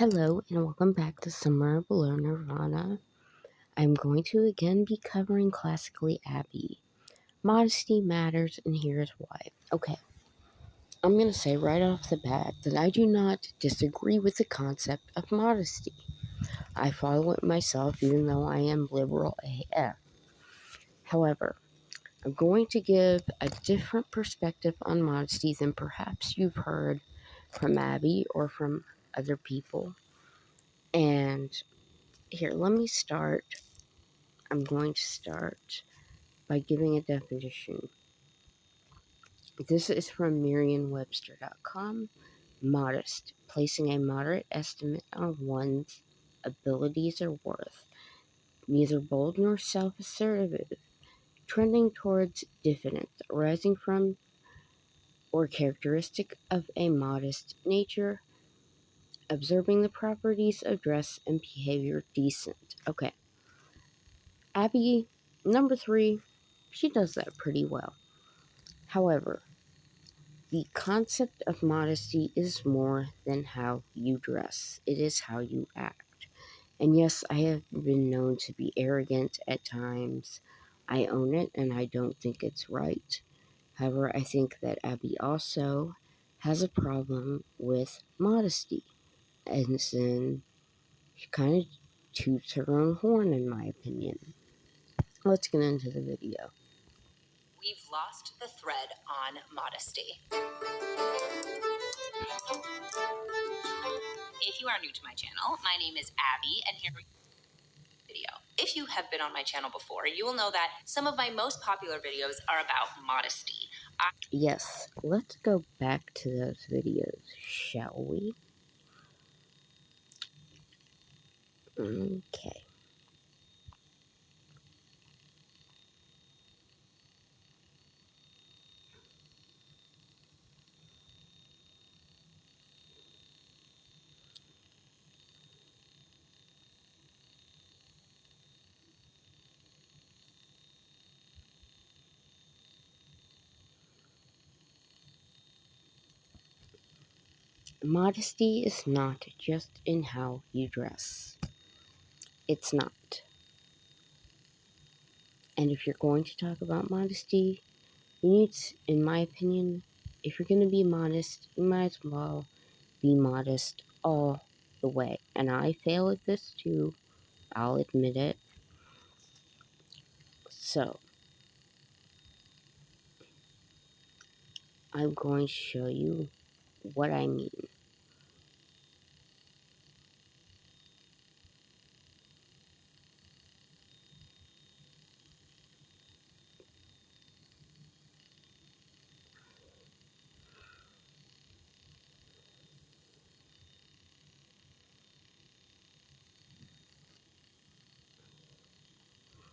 Hello and welcome back to Summer Below Nirvana. I'm going to again be covering Classically Abby. Modesty matters, and here's why. Okay, I'm going to say right off the bat that I do not disagree with the concept of modesty. I follow it myself even though I am liberal AF. However, I'm going to give a different perspective on modesty than perhaps you've heard from Abby or from other people. And here, let me start. I'm going to start by giving a definition. This is from Merriam-Webster.com. Modest, placing a moderate estimate on one's abilities or worth, neither bold nor self-assertive, trending towards diffidence, arising from or characteristic of a modest nature, observing the properties of dress and behavior decent. Okay. Abby, number 3, she does that pretty well. However, the concept of modesty is more than how you dress. It is how you act. And yes, I have been known to be arrogant at times. I own it and I don't think it's right. However, I think that Abby also has a problem with modesty. And then she kind of toots her own horn, in my opinion. Let's get into the video. We've lost the thread on modesty. If you are new to my channel, my name is Abby, and here we video. If you have been on my channel before, you will know that some of my most popular videos are about modesty. Yes, let's go back to those videos, shall we? Okay. Modesty is not just in how you dress. It's not. And if you're going to talk about modesty, you need, in my opinion, if you're going to be modest, you might as well be modest all the way. And I fail at this too. I'll admit it. So, I'm going to show you what I mean.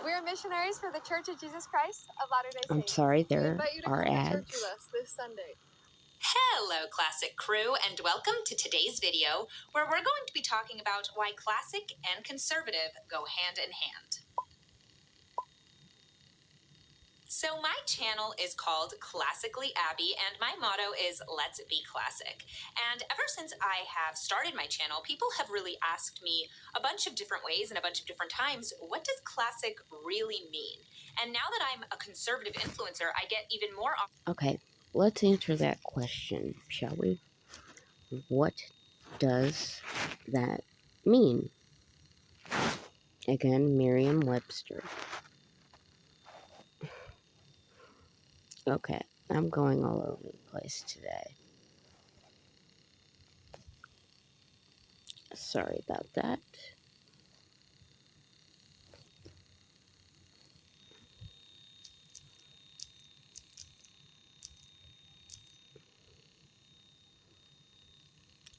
We're missionaries for the Church of Jesus Christ of Latter-day Saints. I'm sorry, there We invite you to are come to ads. church with us this Sunday. Hello, Classic crew, and welcome to today's video, where we're going to be talking about why classic and conservative go hand in hand. So my channel is called Classically Abby, and my motto is Let's Be Classic. And ever since I have started my channel, people have really asked me a bunch of different ways and a bunch of different times, what does classic really mean? And now that I'm a conservative influencer, I get even more... Okay, let's answer that question, shall we? What does that mean? Again, Merriam-Webster. Okay, I'm going all over the place today. Sorry about that.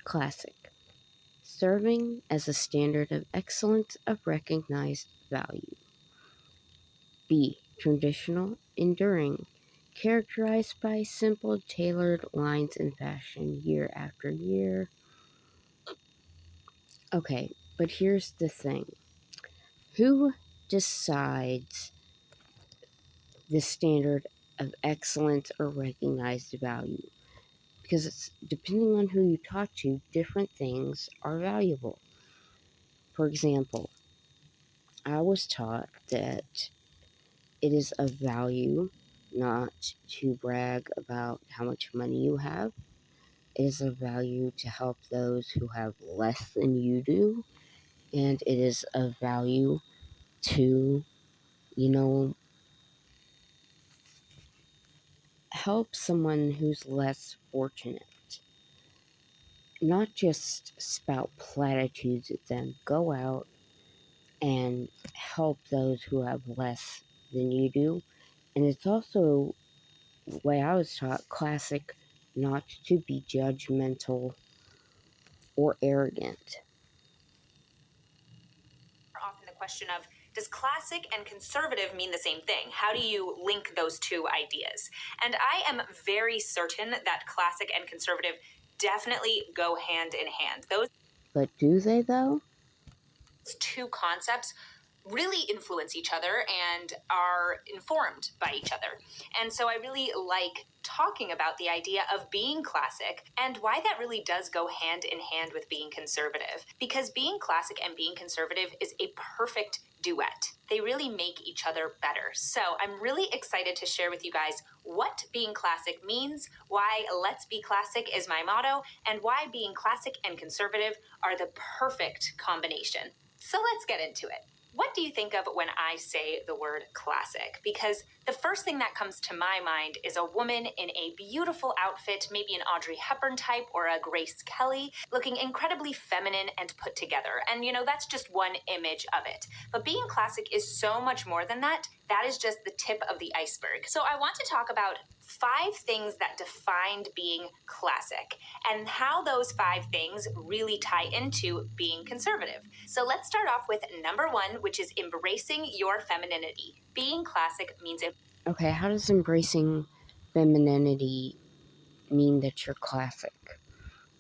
Classic. Serving as a standard of excellence of recognized value. B. Traditional, enduring, characterized by simple, tailored lines and fashion year after year. Okay, but here's the thing. Who decides the standard of excellence or recognized value? because it's depending on who you talk to, different things are valuable. For example, I was taught that it is of value not to brag about how much money you have. It is of value to help those who have less than you do. And it is of value to, you know, help someone who's less fortunate. Not just spout platitudes at them. Go out and help those who have less than you do. And it's also, the way I was taught, classic not to be judgmental or arrogant. Often the question of, does classic and conservative mean the same thing? How do you link those two ideas? And I am very certain that classic and conservative definitely go hand in hand. Those But do they, though? two concepts really influence each other and are informed by each other. And so I really like talking about the idea of being classic and why that really does go hand in hand with being conservative. Because being classic and being conservative is a perfect duet. They really make each other better. So I'm really excited to share with you guys what being classic means, why Let's Be Classic is my motto, and why being classic and conservative are the perfect combination. So let's get into it. What do you think of when I say the word classic? Because the first thing that comes to my mind is a woman in a beautiful outfit, maybe an Audrey Hepburn type or a Grace Kelly, looking incredibly feminine and put together. And that's just one image of it. But being classic is so much more than that. That is just the tip of the iceberg. So I want to talk about 5 things that defined being classic and how those 5 things really tie into being conservative. So let's start off with number 1, which is embracing your femininity. Being classic means Okay, how does embracing femininity mean that you're classic?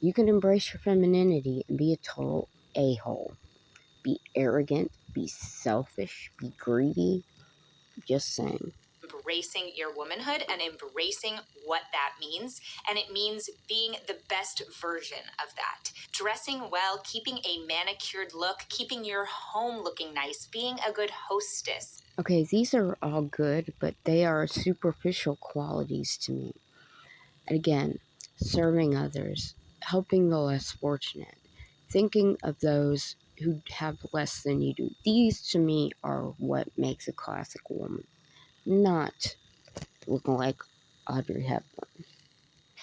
You can embrace your femininity and be a total a-hole. Be arrogant, be selfish, be greedy. Just saying. embracing your womanhood and embracing what that means. And it means being the best version of that. Dressing well, keeping a manicured look, keeping your home looking nice, being a good hostess. Okay, these are all good, but they are superficial qualities to me. And again, serving others, helping the less fortunate, thinking of those who have less than you do. These to me are what makes a classic woman, not looking like Audrey Hepburn.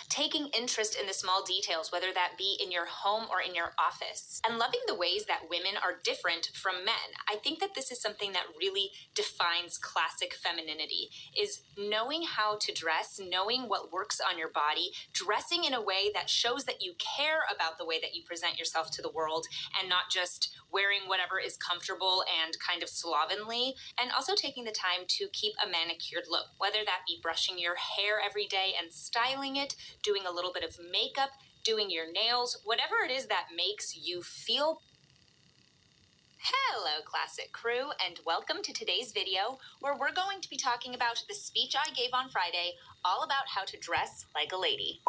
Taking interest in the small details, whether that be in your home or in your office, and loving the ways that women are different from men. I think that this is something that really defines classic femininity, is knowing how to dress, knowing what works on your body, dressing in a way that shows that you care about the way that you present yourself to the world, and not just wearing whatever is comfortable and kind of slovenly, and also taking the time to keep a manicured look, whether that be brushing your hair every day and styling it, doing a little bit of makeup, doing your nails, whatever it is that makes you feel. Hello, Classic Crew, and welcome to today's video, where we're going to be talking about the speech I gave on Friday, all about how to dress like a lady.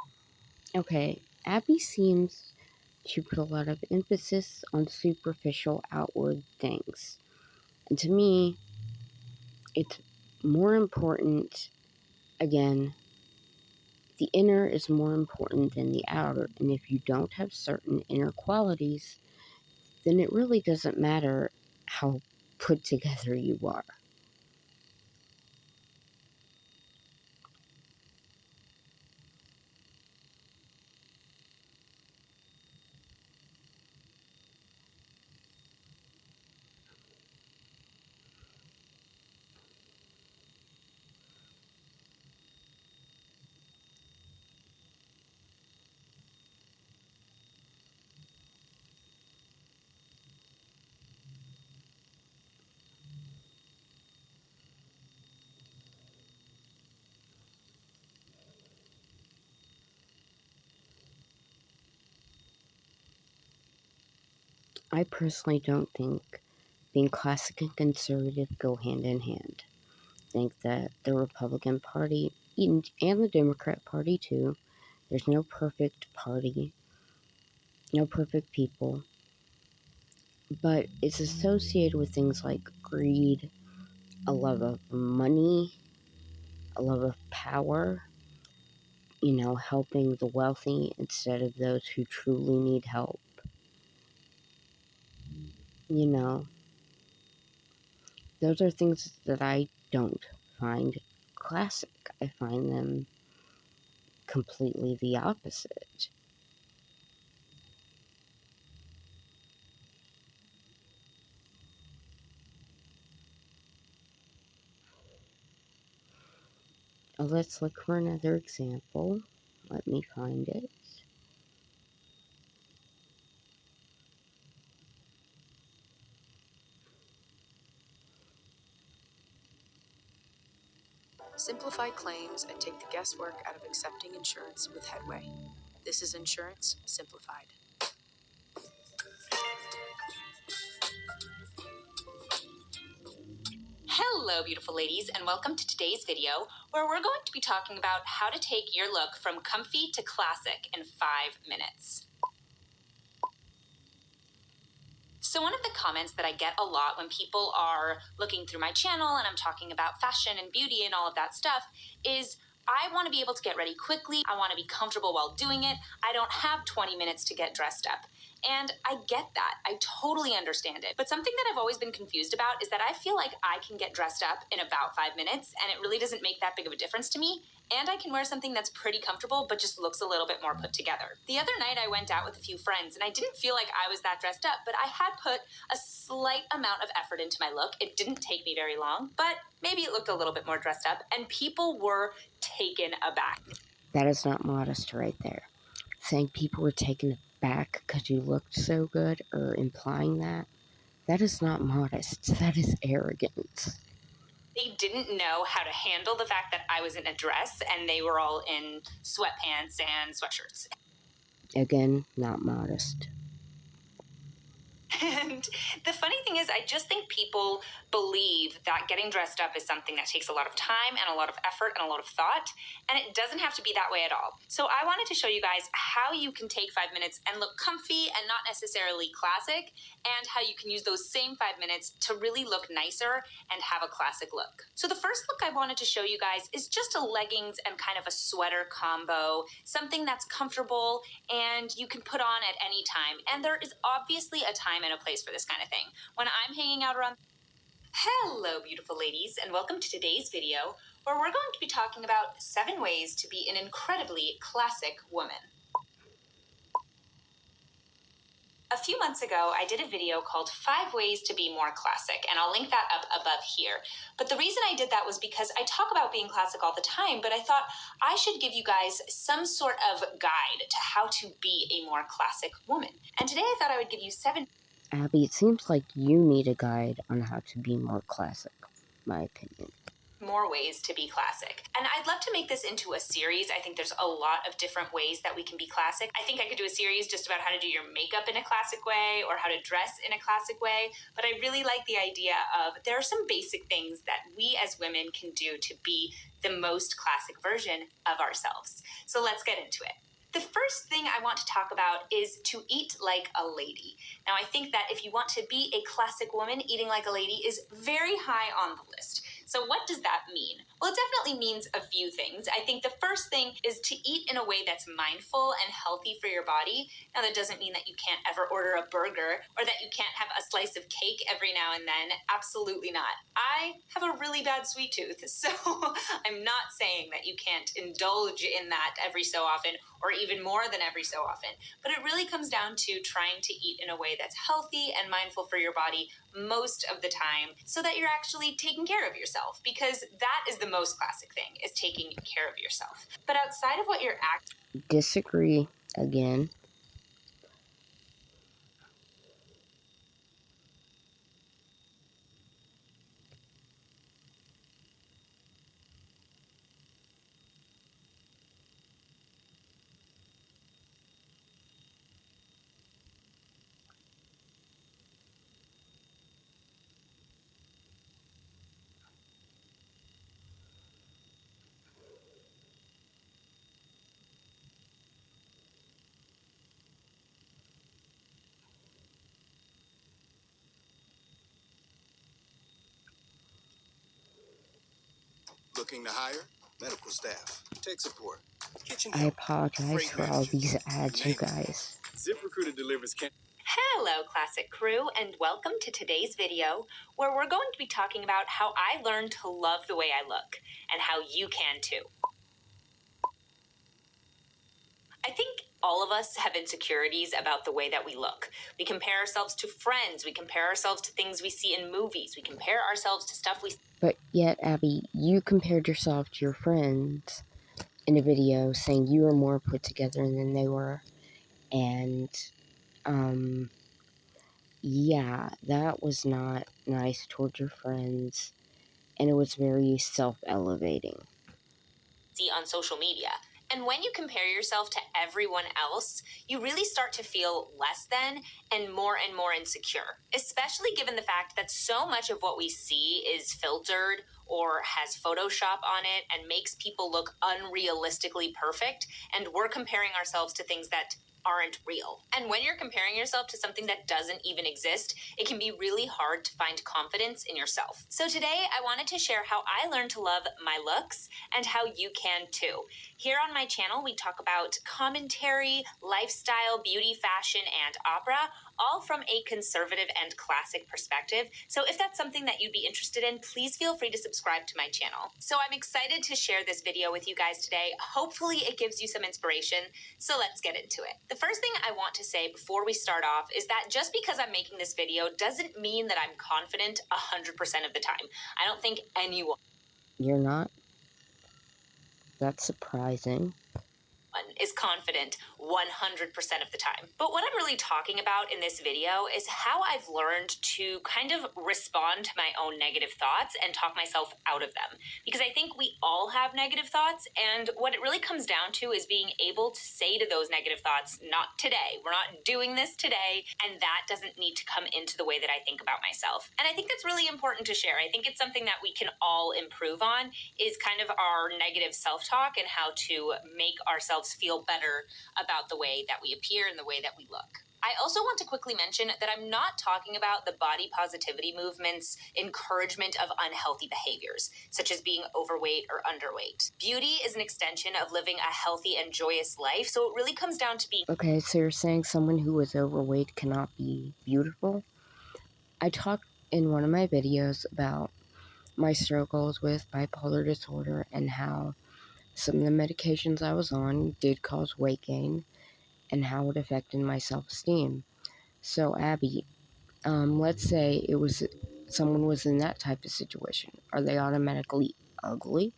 Okay, Abby seems to put a lot of emphasis on superficial outward things. And to me, it's more important, again, the inner is more important than the outer. And if you don't have certain inner qualities, then it really doesn't matter how put together you are. I personally don't think being classic and conservative go hand in hand. I think that the Republican Party and the Democrat Party too There's no perfect party, no perfect people, but it's associated with things like greed, a love of money, a love of power, helping the wealthy instead of those who truly need help. Those are things that I don't find classic. I find them completely the opposite. Let's look for another example. Let me find it. Simplify claims and take the guesswork out of accepting insurance with Headway. This is insurance simplified. Hello, beautiful ladies, and welcome to today's video, where we're going to be talking about how to take your look from comfy to classic in 5 minutes. So one of the comments that I get a lot when people are looking through my channel and I'm talking about fashion and beauty and all of that stuff is, I want to be able to get ready quickly. I want to be comfortable while doing it. I don't have 20 minutes to get dressed up. And I get that. I totally understand it. But something that I've always been confused about is that I feel like I can get dressed up in about 5 minutes and it really doesn't make that big of a difference to me. And I can wear something that's pretty comfortable but just looks a little bit more put together. The other night I went out with a few friends and I didn't feel like I was that dressed up, but I had put a slight amount of effort into my look. It didn't take me very long, but maybe it looked a little bit more dressed up and people were taken aback. That is not modest right there. Saying people were taken aback because you looked so good, or implying that is not modest. That is arrogance. They didn't know how to handle the fact that I was in a dress and they were all in sweatpants and sweatshirts. Again, not modest. And the funny thing is, I just think people believe that getting dressed up is something that takes a lot of time and a lot of effort and a lot of thought, and it doesn't have to be that way at all. So I wanted to show you guys how you can take 5 minutes and look comfy and not necessarily classic, and how you can use those same 5 minutes to really look nicer and have a classic look. So the first look I wanted to show you guys is just a leggings and kind of a sweater combo, something that's comfortable and you can put on at any time. And there is obviously a time and a place for this kind of thing. When I'm hanging out around... Hello, beautiful ladies, and welcome to today's video, where we're going to be talking about 7 ways to be an incredibly classic woman. A few months ago, I did a video called 5 Ways to Be More Classic, and I'll link that up above here. But the reason I did that was because I talk about being classic all the time, but I thought I should give you guys some sort of guide to how to be a more classic woman. And today I thought I would give you 7... Abby, it seems like you need a guide on how to be more classic, my opinion. more ways to be classic. And I'd love to make this into a series. I think there's a lot of different ways that we can be classic. I think I could do a series just about how to do your makeup in a classic way or how to dress in a classic way. But I really like the idea of there are some basic things that we as women can do to be the most classic version of ourselves. So let's get into it. The first thing I want to talk about is to eat like a lady. Now, I think that if you want to be a classic woman, eating like a lady is very high on the list. So what does that mean? Well, it definitely means a few things. I think the first thing is to eat in a way that's mindful and healthy for your body. Now, that doesn't mean that you can't ever order a burger or that you can't have a slice of cake every now and then. Absolutely not. I have a really bad sweet tooth, so I'm not saying that you can't indulge in that every so often or even more than every so often. But it really comes down to trying to eat in a way that's healthy and mindful for your body most of the time so that you're actually taking care of yourself, because that is the most classic thing, is taking care of yourself. But outside of what you're Disagree again. looking to hire medical staff, tech support, kitchen I help, apologize freight for all these managers, ads, you you name it. guys. ZipRecruiter delivers. Hello, Classic Crew, and welcome to today's video where we're going to be talking about how I learned to love the way I look and how you can too. I think all of us have insecurities about the way that we look. We compare ourselves to friends, we compare ourselves to things we see in movies, we compare ourselves to stuff we. But yet, Abby, you compared yourself to your friends in a video saying you were more put together than they were. And, yeah, that was not nice towards your friends. And it was very self-elevating. See on social media. And when you compare yourself to everyone else, you really start to feel less than and more insecure, especially given the fact that so much of what we see is filtered or has Photoshop on it and makes people look unrealistically perfect. And we're comparing ourselves to things that aren't real. And when you're comparing yourself to something that doesn't even exist, it can be really hard to find confidence in yourself. So today I wanted to share how I learned to love my looks and how you can too. Here on my channel, we talk about commentary, lifestyle, beauty, fashion, and opera, all from a conservative and classic perspective. So if that's something that you'd be interested in, please feel free to subscribe to my channel. So I'm excited to share this video with you guys today. Hopefully it gives you some inspiration. So let's get into it. The first thing I want to say before we start off is that just because I'm making this video doesn't mean that I'm confident 100% of the time. I don't think anyone You're not? That's surprising. is confident 100% of the time. But what I'm really talking about in this video is how I've learned to kind of respond to my own negative thoughts and talk myself out of them. Because I think we all have negative thoughts, and what it really comes down to is being able to say to those negative thoughts, not today, we're not doing this today, and that doesn't need to come into the way that I think about myself. And I think that's really important to share. I think it's something that we can all improve on, is kind of our negative self-talk and how to make ourselves feel better about the way that we appear and the way that we look. I also want to quickly mention that I'm not talking about the body positivity movement's encouragement of unhealthy behaviors, such as being overweight or underweight. Beauty is an extension of living a healthy and joyous life, so it really comes down to being. Okay, so you're saying someone who is overweight cannot be beautiful? I talked in one of my videos about my struggles with bipolar disorder and how some of the medications I was on did cause weight gain and how it affected my self-esteem. So, Abby, let's say someone was in that type of situation. Are they automatically ugly?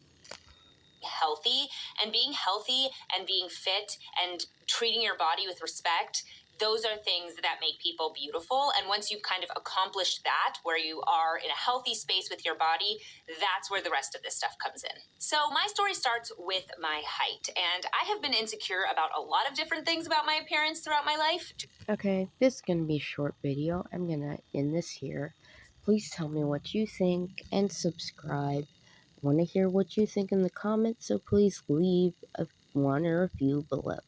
Healthy, and being healthy and being fit and treating your body with respect, those are things that make people beautiful. And once you've kind of accomplished that, where you are in a healthy space with your body, that's where the rest of this stuff comes in. So my story starts with my height, and I have been insecure about a lot of different things about my appearance throughout my life. Okay, this is going to be a short video. I'm going to end this here. Please tell me what you think and subscribe. I want to hear what you think in the comments, so please leave one or a few below.